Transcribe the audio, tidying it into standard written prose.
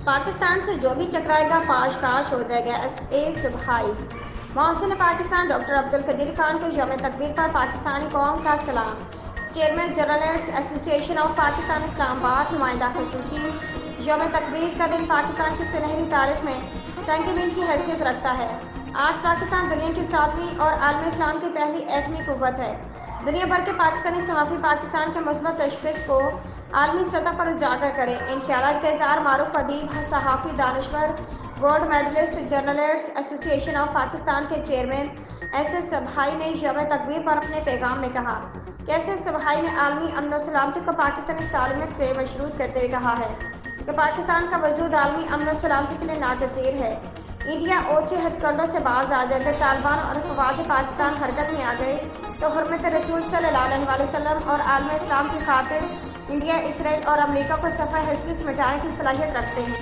पाकिस्तान से जो भी टकराएगा पाश काश हो जाएगा। SA सुबहाई। मौसून पाकिस्तान डॉक्टर अब्दुल कदीर खान को यौम तकबीर पर पाकिस्तानी कौम का सलाम। Chairman journalist association of Pakistan Islamabad नुमाइंदा खसूसी। यौम तकबीर का दिन पाकिस्तान की सुनहरी तारीख में संग-ए-मील की हैसियत रखता है। आज पाकिस्तान दुनिया की 7वीं और आलम इस्लाम की पहली एटमी कुव्वत है। दुनिया भर के पाकिस्तानी सहाफ़ी पाकिस्तान के मुस्बत तशख़ीस को आलमी सतह पर उजागर करें। इन ख्यालात के इज़हार मारूफ अदीब, सहाफ़ी, दानिश्वर, gold medalist, journalist association of Pakistan के चेयरमैन SA सुबहाई ने यौम तकबीर पर अपने पैगाम में कहा कि SA सुबहाई ने आलमी अमन और सलामती को पाकिस्तानी सालमियत से मशरूत करते हुए कहा है कि पाकिस्तान का वजूद आलमी अमन और सलामती के लिए नागज़ीर है। इंडिया ओछे हथकंडों से बाज आ जाए। अगर तालिबान और अफवाज पाकिस्तान हरकत में आ गए तो हुर्मत रसूल सल्लल्लाहु अलैहि वसल्लम और आलम इस्लाम की खातिर इंडिया, इसराइल और अमेरिका को सफ़ा हस्ती से मिटाने की सलाहियत रखते हैं।